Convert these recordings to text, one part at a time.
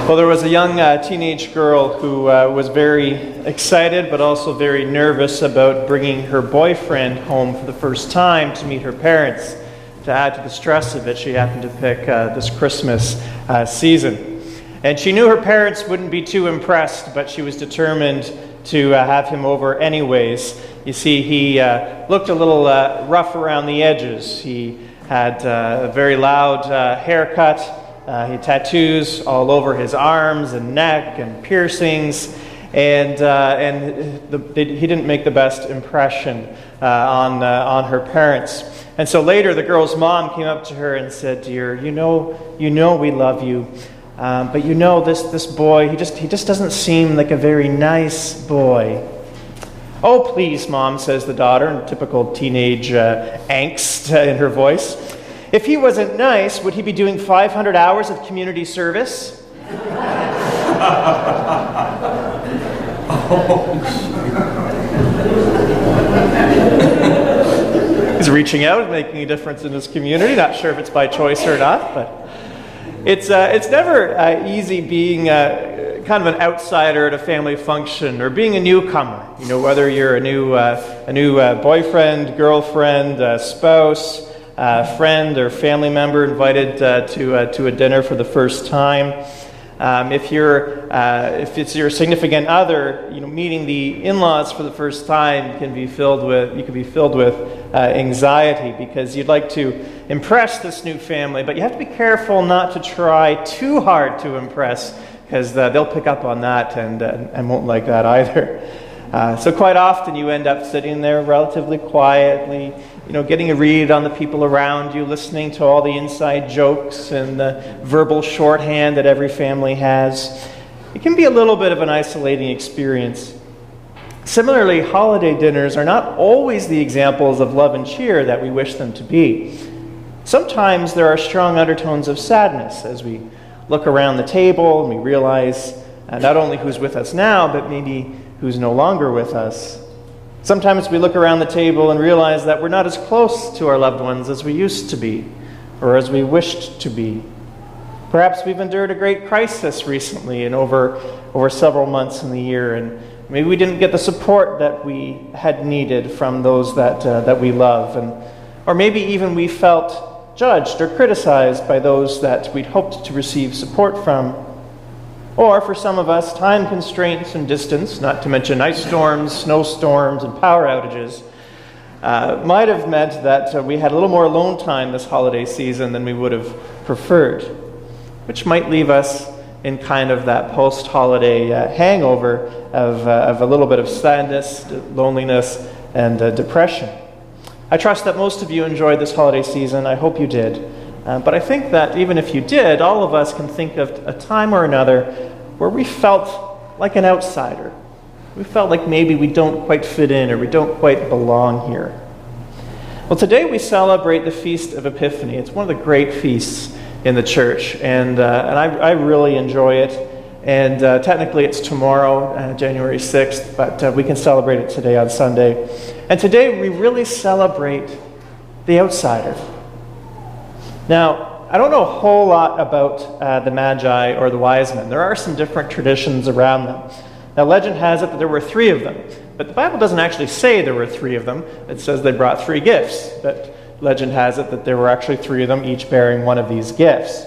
Well, there was a young teenage girl who was very excited but also very nervous about bringing her boyfriend home for the first time to meet her parents. To add to the stress of it, she happened to pick this Christmas season. And she knew her parents wouldn't be too impressed, but she was determined to have him over anyways. You see, he looked a little rough around the edges. He had a very loud haircut. He had tattoos all over his arms and neck and piercings, and he didn't make the best impression on her parents. And so later, the girl's mom came up to her and said, "Dear, you know we love you, but you know this boy, he just doesn't seem like a very nice boy." "Oh, please, Mom," says the daughter, in typical teenage angst in her voice. "If he wasn't nice, would he be doing 500 hours of community service?" He's reaching out and making a difference in his community. Not sure if it's by choice or not, but it's never easy being kind of an outsider at a family function or being a newcomer. You know, whether you're a new boyfriend, girlfriend, spouse, friend or family member invited to a dinner for the first time. If it's your significant other, meeting the in-laws for the first time you can be filled with anxiety because you'd like to impress this new family, but you have to be careful not to try too hard to impress because they'll pick up on that and won't like that either. So quite often you end up sitting there relatively quietly, getting a read on the people around you, listening to all the inside jokes and the verbal shorthand that every family has. It can be a little bit of an isolating experience. Similarly, holiday dinners are not always the examples of love and cheer that we wish them to be. Sometimes there are strong undertones of sadness as we look around the table and we realize not only who's with us now, but maybe who's no longer with us. Sometimes we look around the table and realize that we're not as close to our loved ones as we used to be, or as we wished to be. Perhaps we've endured a great crisis recently and over several months in the year, and maybe we didn't get the support that we had needed from those that we love, or maybe even we felt judged or criticized by those that we'd hoped to receive support from. Or for some of us, time constraints and distance, not to mention ice storms, snowstorms, and power outages, might have meant that we had a little more alone time this holiday season than we would have preferred, which might leave us in kind of that post-holiday hangover of a little bit of sadness, loneliness, and depression. I trust that most of you enjoyed this holiday season. I hope you did. But I think that even if you did, all of us can think of a time or another where we felt like an outsider. We felt like maybe we don't quite fit in or we don't quite belong here. Well, today we celebrate the Feast of Epiphany. It's one of the great feasts in the church, and I really enjoy it. And technically it's tomorrow, January 6th, but we can celebrate it today on Sunday. And today we really celebrate the outsider. Now, I don't know a whole lot about the Magi or the wise men. There are some different traditions around them. Now, legend has it that there were 3 of them, but the Bible doesn't actually say there were 3 of them. It says they brought 3 gifts, but legend has it that there were actually 3 of them, each bearing one of these gifts.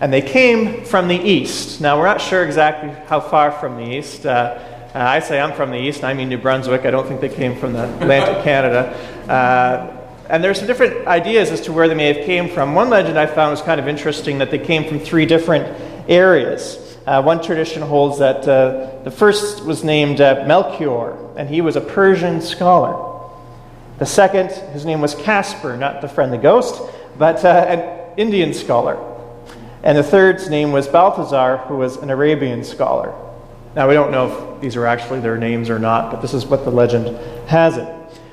And they came from the east. Now, we're not sure exactly how far from the east. I say I'm from the east, I mean New Brunswick. I don't think they came from the Atlantic Canada. And there's some different ideas as to where they may have came from. One legend I found was kind of interesting, that they came from 3 different areas. One tradition holds that the first was named Melchior, and he was a Persian scholar. The second, his name was Casper, not the friend the ghost, but an Indian scholar. And the third's name was Balthazar, who was an Arabian scholar. Now, we don't know if these are actually their names or not, but this is what the legend has it.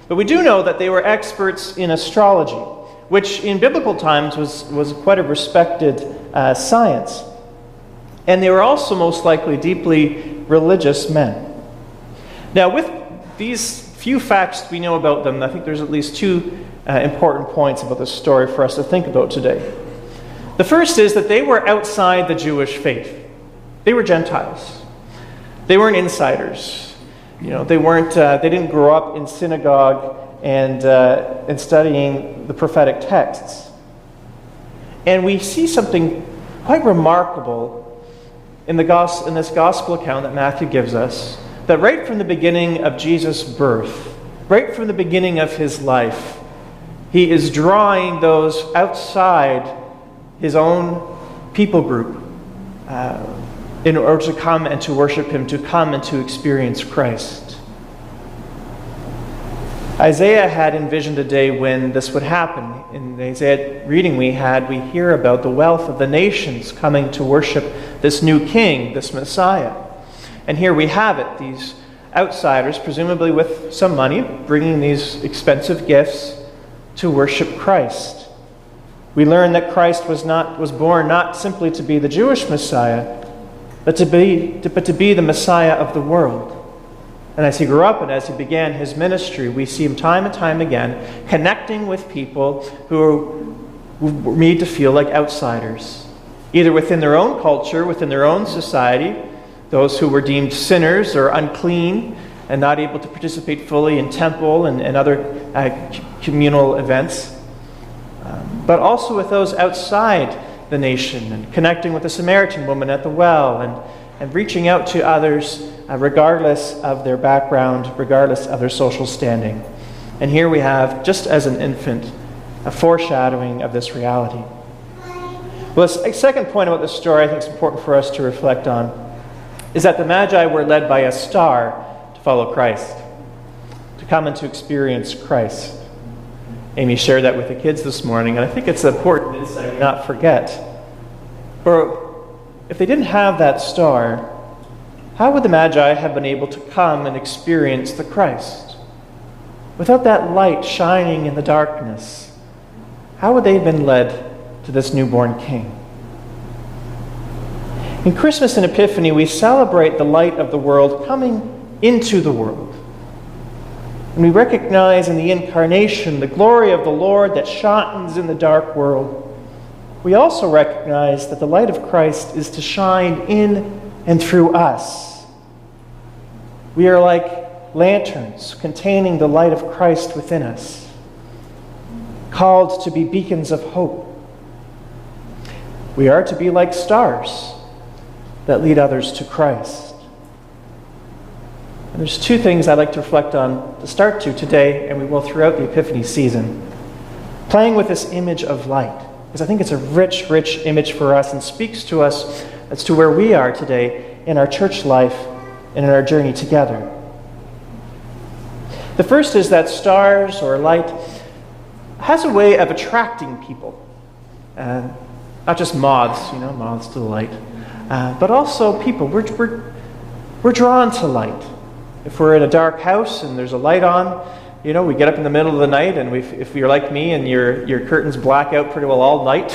But we do know that they were experts in astrology, which in biblical times was quite a respected science. And they were also most likely deeply religious men. Now, with these few facts we know about them, I think there's at least 2 important points about this story for us to think about today. The first is that they were outside the Jewish faith. They were Gentiles. They weren't insiders. They didn't grow up in synagogue and studying the prophetic texts. And we see something quite remarkable in this gospel account that Matthew gives us, that right from the beginning of Jesus' birth, right from the beginning of his life, he is drawing those outside his own people group in order to come and to worship him, to come and to experience Christ. Isaiah had envisioned a day when this would happen. In the Isaiah reading we hear about the wealth of the nations coming to worship this new king, this Messiah. And here we have it, these outsiders, presumably with some money, bringing these expensive gifts to worship Christ. We learn that Christ was born not simply to be the Jewish Messiah, but to be the Messiah of the world. And as he grew up and as he began his ministry, we see him time and time again connecting with people who were made to feel like outsiders, either within their own culture, within their own society, those who were deemed sinners or unclean and not able to participate fully in temple and other communal events, but also with those outside the nation, and connecting with the Samaritan woman at the well, and reaching out to others regardless of their background, regardless of their social standing. And here we have, just as an infant, a foreshadowing of this reality. Well, a second point about this story I think is important for us to reflect on is that the Magi were led by a star to follow Christ, to come and to experience Christ. Amy shared that with the kids this morning, and I think it's important insight to not forget. For if they didn't have that star, how would the Magi have been able to come and experience the Christ? Without that light shining in the darkness, how would they have been led to this newborn king? In Christmas and Epiphany, we celebrate the light of the world coming into the world. And we recognize in the incarnation the glory of the Lord that shines in the dark world. We also recognize that the light of Christ is to shine in and through us. We are like lanterns containing the light of Christ within us, called to be beacons of hope. We are to be like stars that lead others to Christ. And there's two things I'd like to reflect on to start to today, and we will throughout the Epiphany season. Playing with this image of light, because I think it's a rich, rich image for us and speaks to us as to where we are today in our church life and in our journey together. The first is that stars or light has a way of attracting people. Not just moths, moths to the light, but also people. We're drawn to light. If we're in a dark house and there's a light on, we get up in the middle of the night, and if you're like me and your curtains black out pretty well all night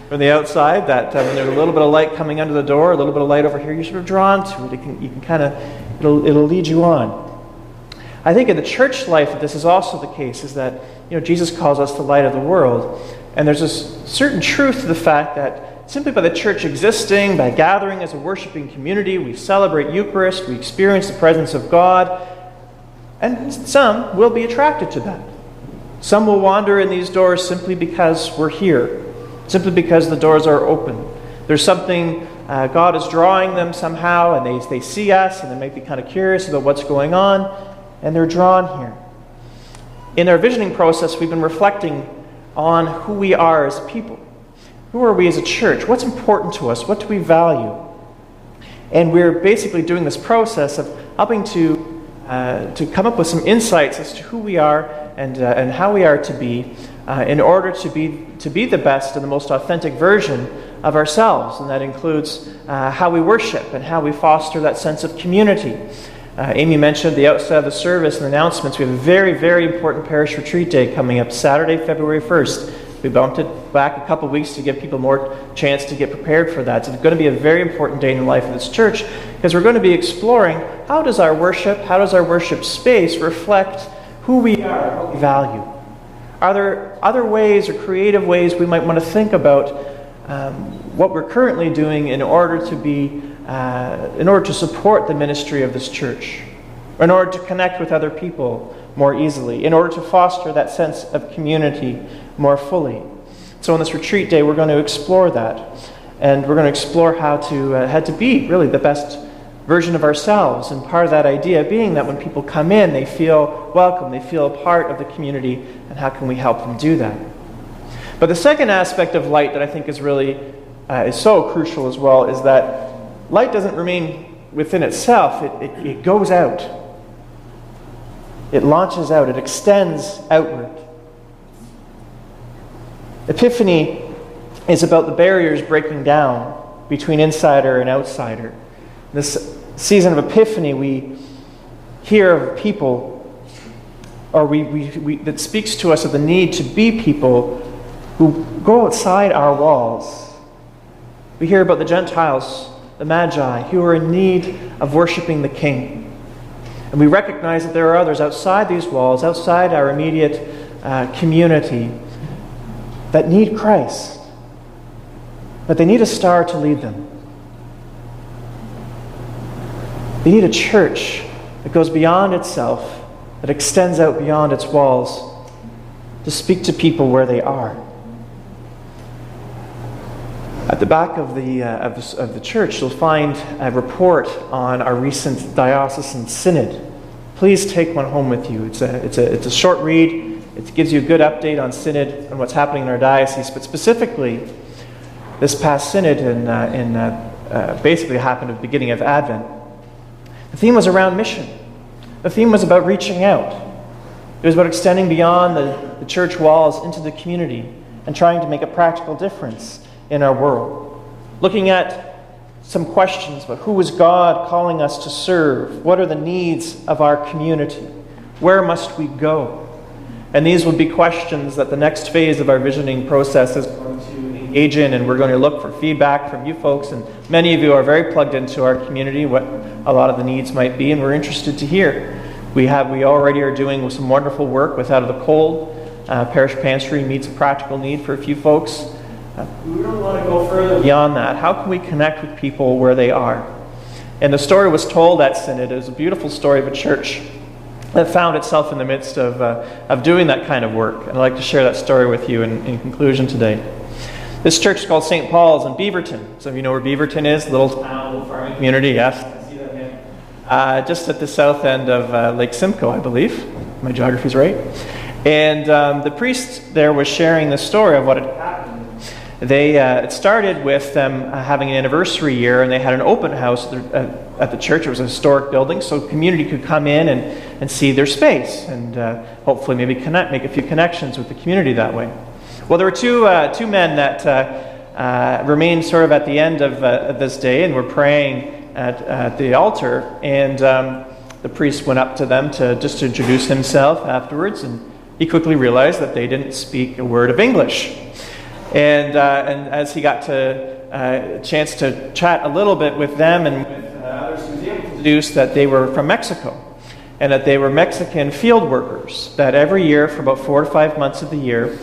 from the outside, that when there's a little bit of light coming under the door, a little bit of light over here, you're sort of drawn to it. It'll lead you on. I think in the church life, this is also the case, is that Jesus calls us the light of the world, and there's a certain truth to the fact that simply by the church existing, by gathering as a worshiping community, we celebrate Eucharist, we experience the presence of God, and some will be attracted to that. Some will wander in these doors simply because we're here, simply because the doors are open. There's something, God is drawing them somehow, and they see us, and they might be kind of curious about what's going on, and they're drawn here. In our visioning process, we've been reflecting on who we are as people. Who are we as a church? What's important to us? What do we value? And we're basically doing this process of helping to come up with some insights as to who we are and how we are to be in order to be the best and the most authentic version of ourselves. And that includes how we worship and how we foster that sense of community. Amy mentioned at the outset of the service and announcements, we have a very, very important parish retreat day coming up Saturday, February 1st. We bumped it back a couple weeks to give people more chance to get prepared for that. So it's going to be a very important day in the life of this church, because we're going to be exploring how does our worship space reflect who we are, what we value. Are there other ways or creative ways we might want to think about what we're currently doing in order to be in order to support the ministry of this church, or in order to connect with other people more easily, in order to foster that sense of community more fully. So on this retreat day, we're going to explore that, and we're going to explore how to be really the best version of ourselves, and part of that idea being that when people come in, they feel welcome, they feel a part of the community, and how can we help them do that? But the second aspect of light that I think is really is so crucial as well is that light doesn't remain within itself, it goes out. It launches out, it extends outward. Epiphany is about the barriers breaking down between insider and outsider. This season of Epiphany, we hear of people, or that speaks to us of the need to be people who go outside our walls. We hear about the Gentiles, the Magi, who are in need of worshiping the King. And we recognize that there are others outside these walls, outside our immediate community, that need Christ. But they need a star to lead them. They need a church that goes beyond itself, that extends out beyond its walls, to speak to people where they are. At the back of the church, you'll find a report on our recent diocesan synod. Please take one home with you. It's a short read. It gives you a good update on synod and what's happening in our diocese. But specifically, this past synod basically happened at the beginning of Advent. The theme was around mission. The theme was about reaching out. It was about extending beyond the church walls into the community and trying to make a practical difference in our world. Looking at some questions about who is God calling us to serve? What are the needs of our community? Where must we go? And these will be questions that the next phase of our visioning process is going to engage in, and we're going to look for feedback from you folks, and many of you are very plugged into our community, what a lot of the needs might be, and we're interested to hear. We already are doing some wonderful work with Out of the Cold. Parish Pantry meets a practical need for a few folks. We really want to go further beyond that. How can we connect with people where they are? And the story was told at Synod. It was a beautiful story of a church that found itself in the midst of doing that kind of work. And I'd like to share that story with you in conclusion today. This church is called St. Paul's in Beaverton. Some of you know where Beaverton is, little town, little farming community. Yes, I see that here. Just at the south end of Lake Simcoe, I believe. My geography's right. And the priest there was sharing the story of what had happened. It started with them having an anniversary year, and they had an open house at the church. It was a historic building, so the community could come in and see their space, and hopefully maybe make a few connections with the community that way. Well, there were two men that remained sort of at the end of this day, and were praying at the altar, and the priest went up to them just to introduce himself afterwards, and he quickly realized that they didn't speak a word of English. And as he got a chance to chat a little bit with them and with others, he was able to deduce that they were from Mexico, and that they were Mexican field workers, that every year for about 4 to 5 months of the year,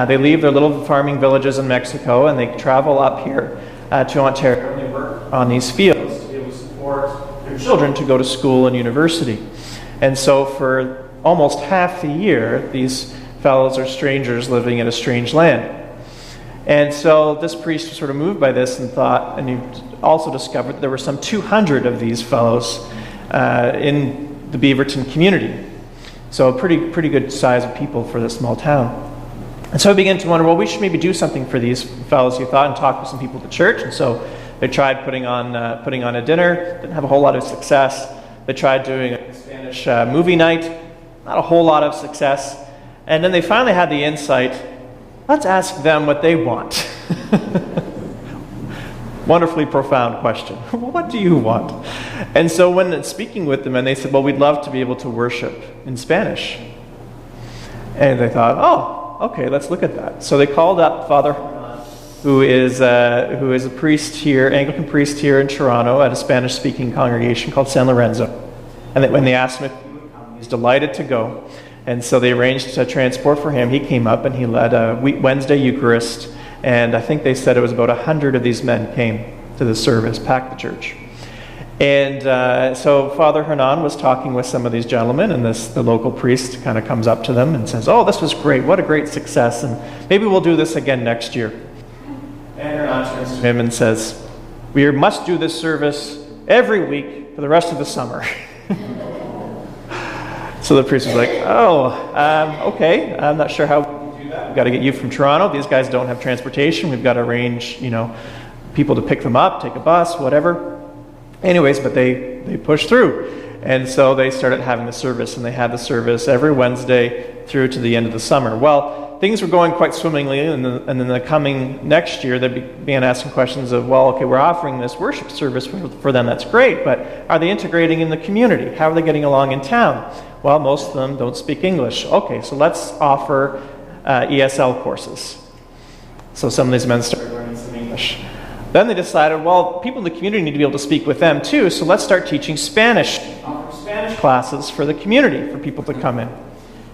they leave their little farming villages in Mexico, and they travel up here to Ontario, and they work on these fields to be able to support their children to go to school and university. And so for almost half the year, these fellows are strangers living in a strange land. And so this priest was sort of moved by this and thought, and he also discovered that there were some 200 of these fellows in the Beaverton community. So a pretty good size of people for this small town. And so I began to wonder, well, we should maybe do something for these fellows, he thought, and talk with some people at the church. And so they tried putting on a dinner. Didn't have a whole lot of success. They tried doing a Spanish movie night. Not a whole lot of success. And then they finally had the insight, let's ask them what they want. Wonderfully profound question. What do you want? And so when speaking with them, and they said, well, we'd love to be able to worship in Spanish. And they thought, oh, okay, let's look at that. So they called up Father, who is a priest here, Anglican priest here in Toronto at a Spanish-speaking congregation called San Lorenzo. And when they asked him if he would come, he was delighted to go. And so they arranged a transport for him. He came up and he led a Wednesday Eucharist. And I think they said it was about 100 of these men came to the service, packed the church. And so Father Hernan was talking with some of these gentlemen, and the local priest kind of comes up to them and says, "Oh, this was great. What a great success. And maybe we'll do this again next year." And Hernan turns to him and says, "We must do this service every week for the rest of the summer." So the priest was like, okay, I'm not sure how we can do that. We've got to get you from Toronto. These guys don't have transportation. We've got to arrange, people to pick them up, take a bus, whatever. Anyways, but they pushed through. And so they started having the service, and they had the service every Wednesday through to the end of the summer. Well, things were going quite swimmingly, and then the coming next year, they began asking questions of, well, okay, we're offering this worship service for them. That's great, but are they integrating in the community? How are they getting along in town? Well, most of them don't speak English. Okay, so let's offer ESL courses. So some of these men started learning some English. Then they decided, well, people in the community need to be able to speak with them too, so let's start teaching Spanish. Offer Spanish classes for the community, for people to come in.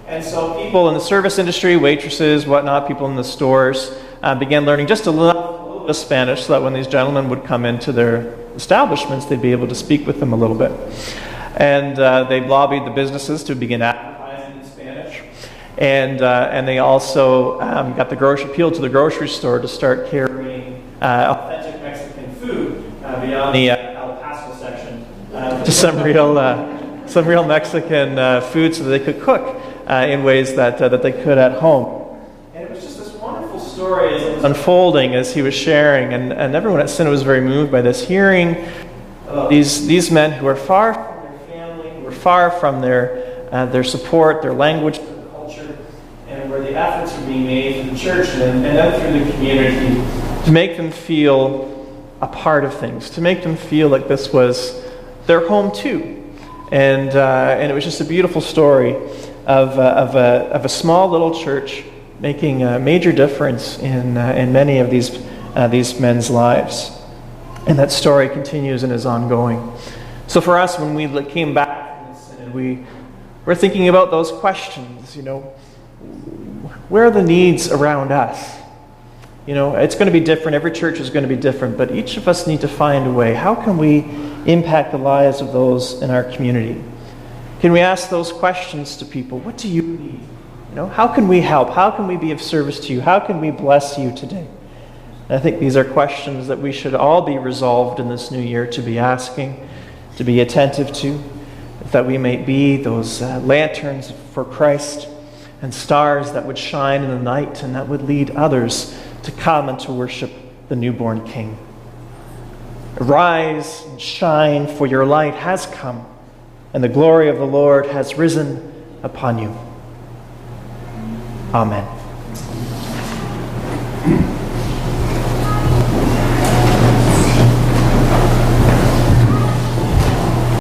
And so people in the service industry, waitresses, whatnot, people in the stores, began learning just a little bit of Spanish so that when these gentlemen would come into their establishments, they'd be able to speak with them a little bit. And they lobbied the businesses to begin advertising in Spanish. And they also got appealed to the grocery store to start carrying authentic Mexican food beyond the El Paso section to some real Mexican food so that they could cook in ways that they could at home. And it was just this wonderful story as it was unfolding, as he was sharing, and everyone at Synod was very moved by this, hearing these men who are far from their family, who are far from their support, their language, their culture, and where the efforts are being made through the church and then through the community to make them feel a part of things, to make them feel like this was their home too. And it was just a beautiful story of a small little church making a major difference in many of these men's lives. And that story continues and is ongoing. So for us, when we came back from this synod, we were thinking about those questions. Where are the needs around us? It's going to be different. Every church is going to be different, but each of us need to find a way. How can we impact the lives of those in our community? Can we ask those questions to people? What do you need? How can we help? How can we be of service to you? How can we bless you today? And I think these are questions that we should all be resolved in this new year to be asking, to be attentive to, that we may be those lanterns for Christ and stars that would shine in the night and that would lead others to come and to worship the newborn King. Arise and shine, for your light has come, and the glory of the Lord has risen upon you. Amen.